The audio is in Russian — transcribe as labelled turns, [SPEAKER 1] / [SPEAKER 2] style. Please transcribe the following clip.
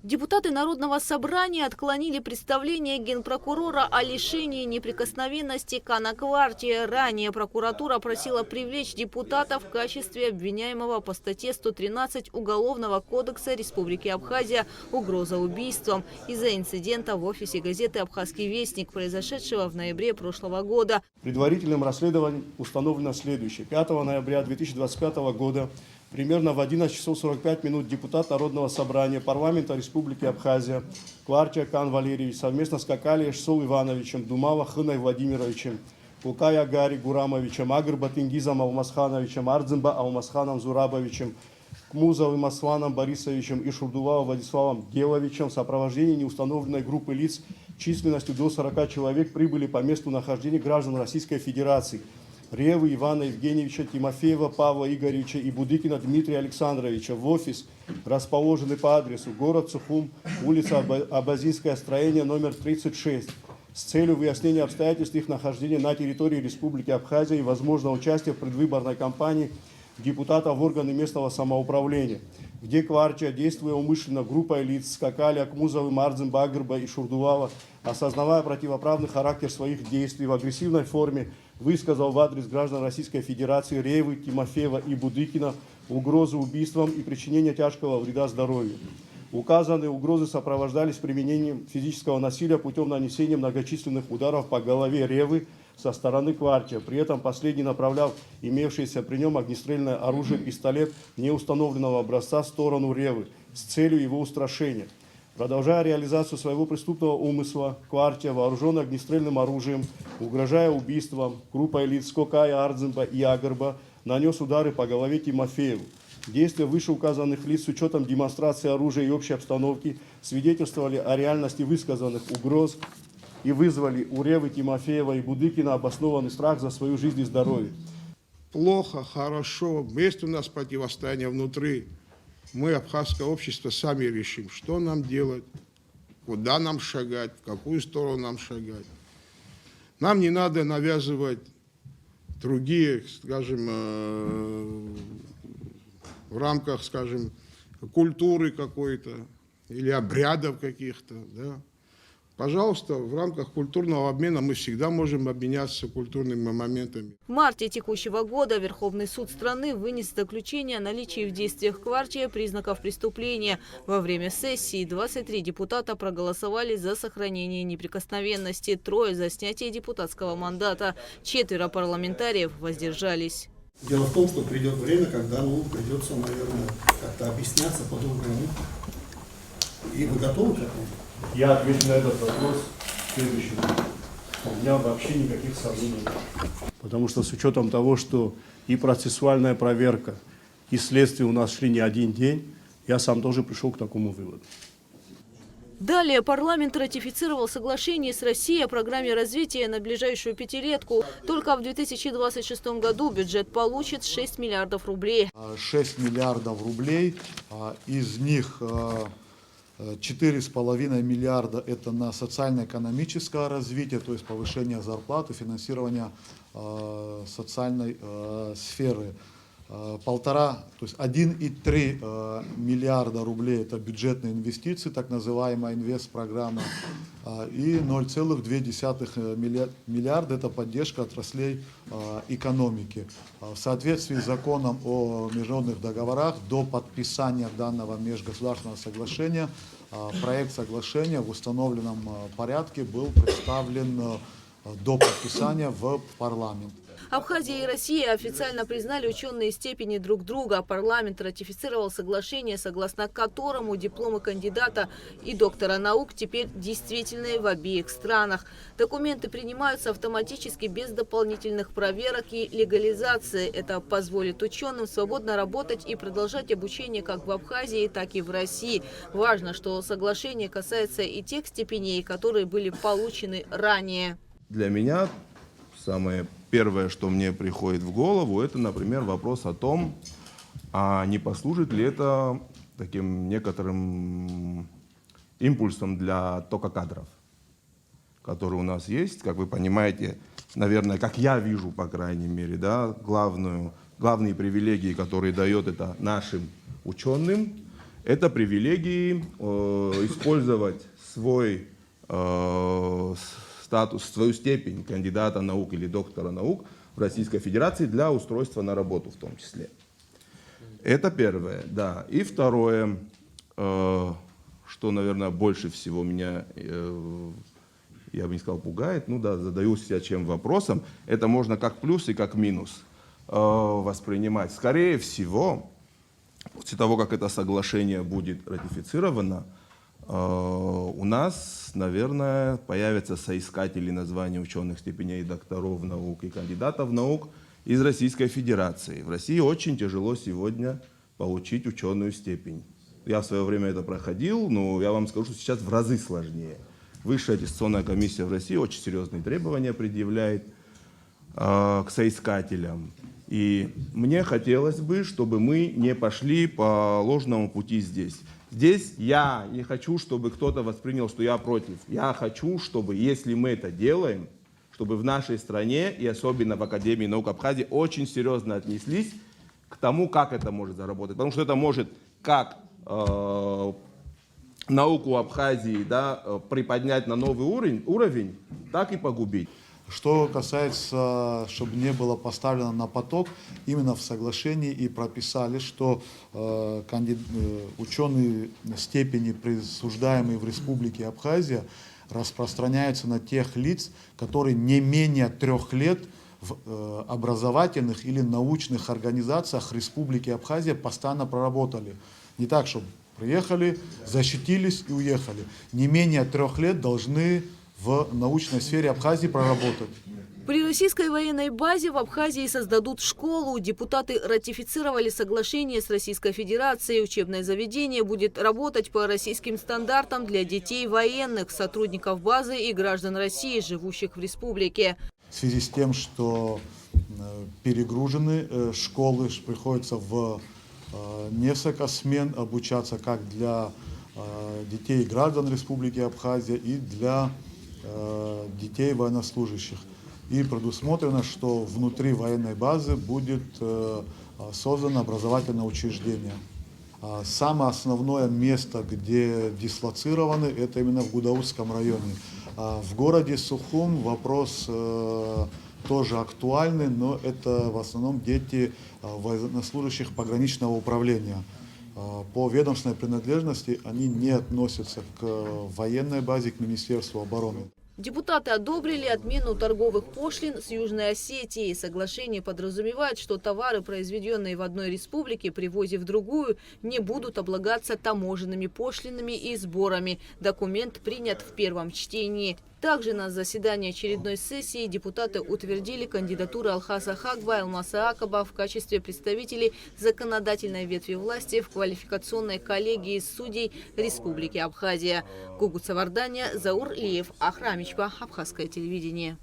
[SPEAKER 1] Депутаты Народного собрания отклонили представление генпрокурора о лишении неприкосновенности Кана Кварти. Ранее прокуратура просила привлечь депутата в качестве обвиняемого по статье 113 Уголовного кодекса Республики Абхазия «Угроза убийством» из-за инцидента в офисе газеты «Абхазский вестник», произошедшего в ноябре прошлого года.
[SPEAKER 2] Предварительным расследованием установлено следующее. 5 ноября 2025 года примерно в 11 часов 45 минут депутат Народного собрания парламента Республики Абхазия Кварти Кан Валерьевич совместно с Какали Эшсол Ивановичем, Думава Хыной Владимировичем, Кулкая Гари Гурамовичем, Агрба Тенгизом Алмасхановичем, Ардзимба Алмасханом Зурабовичем, Кмузовым Асланом Борисовичем и Шурдулава Владиславом Геловичем в сопровождении неустановленной группы лиц численностью до 40 человек прибыли по месту нахождения граждан Российской Федерации. Ревы Ивана Евгеньевича, Тимофеева Павла Игоревича и Будыкина Дмитрия Александровича в офис, расположенный по адресу город Сухум, улица Абазинское строение, номер 36, с целью выяснения обстоятельств их нахождения на территории Республики Абхазия и возможного участия в предвыборной кампании депутата в органы местного самоуправления, где Кварти, действуя умышленно группой лиц, скакали Акмузовым, Ардзем, Багрба и Шурдулава, осознавая противоправный характер своих действий в агрессивной форме, высказал в адрес граждан Российской Федерации Ревы, Тимофеева и Будыкина угрозу убийством и причинения тяжкого вреда здоровью. Указанные угрозы сопровождались применением физического насилия путем нанесения многочисленных ударов по голове Ревы со стороны Кварти. При этом последний направлял имевшееся при нем огнестрельное оружие пистолет неустановленного образца в сторону Ревы с целью его устрашения. Продолжая реализацию своего преступного умысла, Кварти, вооруженный огнестрельным оружием, угрожая убийством, группой лиц Кокая, Ардзимба и Агрба, нанес удары по голове Тимофееву. Действия вышеуказанных лиц с учетом демонстрации оружия и общей обстановки свидетельствовали о реальности высказанных угроз и вызвали у Ревы, Тимофеева и Будыкина обоснованный страх за свою жизнь и здоровье.
[SPEAKER 3] Плохо, хорошо, есть у нас противостояние внутри. Мы, абхазское общество, сами решим, что нам делать, куда нам шагать, в какую сторону нам шагать. Нам не надо навязывать другие, скажем, в рамках, скажем, культуры какой-то или обрядов каких-то, да. Пожалуйста, в рамках культурного обмена мы всегда можем обменяться культурными моментами.
[SPEAKER 1] В марте текущего года Верховный суд страны вынес заключение о наличии в действиях Кварти признаков преступления. Во время сессии 23 депутата проголосовали за сохранение неприкосновенности, 3 за снятие депутатского мандата, 4 парламентариев воздержались.
[SPEAKER 4] Дело в том, что придет время, когда придется, наверное, как-то объясняться по-другому. И вы готовы к этому?
[SPEAKER 2] Я отвечу на этот вопрос следующим. У меня вообще никаких сомнений. Потому что с учетом того, что и процессуальная проверка, и следствие у нас шли не один день, я сам тоже пришел к такому выводу.
[SPEAKER 1] Далее парламент ратифицировал соглашение с Россией о программе развития на ближайшую пятилетку. Только в 2026 году бюджет получит 6 миллиардов рублей.
[SPEAKER 5] 6 миллиардов рублей, из них 4,5 миллиарда это на социально-экономическое развитие, то есть повышение зарплаты, финансирование социальной сферы. 1,3 миллиарда рублей это бюджетные инвестиции, так называемая инвестпрограмма, и 0,2 миллиарда это поддержка отраслей экономики. В соответствии с законом о международных договорах до подписания данного межгосударственного соглашения проект соглашения в установленном порядке был представлен до подписания в парламент.
[SPEAKER 1] Абхазия и Россия официально признали ученые степени друг друга. Парламент ратифицировал соглашение, согласно которому дипломы кандидата и доктора наук теперь действительные в обеих странах. Документы принимаются автоматически без дополнительных проверок и легализации. Это позволит ученым свободно работать и продолжать обучение как в Абхазии, так и в России. Важно, что соглашение касается и тех степеней, которые были получены ранее.
[SPEAKER 6] Для меня самое первое, что мне приходит в голову, это, например, вопрос о том, а не послужит ли это таким некоторым импульсом для тока кадров, который у нас есть. Как вы понимаете, наверное, как я вижу, по крайней мере, да, главные привилегии, которые дает это нашим ученым, это привилегии использовать свой статус, свою степень кандидата наук или доктора наук в Российской Федерации для устройства на работу в том числе. Это первое, да. И второе, что, наверное, больше всего меня, я бы не сказал, пугает, ну да, задаюсь я чем вопросом, это можно как плюс и как минус воспринимать. Скорее всего, после того, как это соглашение будет ратифицировано, у нас, наверное, появятся соискатели названия ученых степеней докторов наук и кандидатов наук из Российской Федерации. В России очень тяжело сегодня получить ученую степень. Я в свое время это проходил, но я вам скажу, что сейчас в разы сложнее. Высшая аттестационная комиссия в России очень серьезные требования предъявляет к соискателям. И мне хотелось бы, чтобы мы не пошли по ложному пути здесь. Здесь я не хочу, чтобы кто-то воспринял, что я против. Я хочу, чтобы, если мы это делаем, чтобы в нашей стране, и особенно в Академии наук Абхазии, очень серьезно отнеслись к тому, как это может заработать. Потому что это может как науку Абхазии, да, приподнять на новый уровень, так и погубить.
[SPEAKER 5] Что касается, чтобы не было поставлено на поток, именно в соглашении и прописали, что ученые степени, присуждаемые в Республике Абхазия, распространяются на тех лиц, которые не менее 3 лет в образовательных или научных организациях Республики Абхазия постоянно проработали. Не так, чтобы приехали, защитились и уехали. Не менее 3 лет должны в научной сфере Абхазии проработать.
[SPEAKER 1] При российской военной базе в Абхазии создадут школу. Депутаты ратифицировали соглашение с Российской Федерацией. Учебное заведение будет работать по российским стандартам для детей военных, сотрудников базы и граждан России, живущих в республике.
[SPEAKER 5] В связи с тем, что перегружены школы, приходится в несколько смен обучаться как для детей и граждан Республики Абхазия и для детей военнослужащих. И предусмотрено, что внутри военной базы будет создано образовательное учреждение. Самое основное место, где дислоцированы, это именно в Гудаутском районе. В городе Сухум вопрос тоже актуальный, но это в основном дети военнослужащих пограничного управления. По ведомственной принадлежности они не относятся к военной базе, к Министерству обороны.
[SPEAKER 1] Депутаты одобрили отмену торговых пошлин с Южной Осетией. Соглашение подразумевает, что товары, произведенные в одной республике, при ввозе в другую, не будут облагаться таможенными пошлинами и сборами. Документ принят в первом чтении. Также на заседании очередной сессии депутаты утвердили кандидатуру Алхаса Хакба и Алмаса Акаба в качестве представителей законодательной ветви власти в квалификационной коллегии судей Республики Абхазия. Гугут Савардания, Заур Лиев, Ахрамичпа, Абхазское телевидение.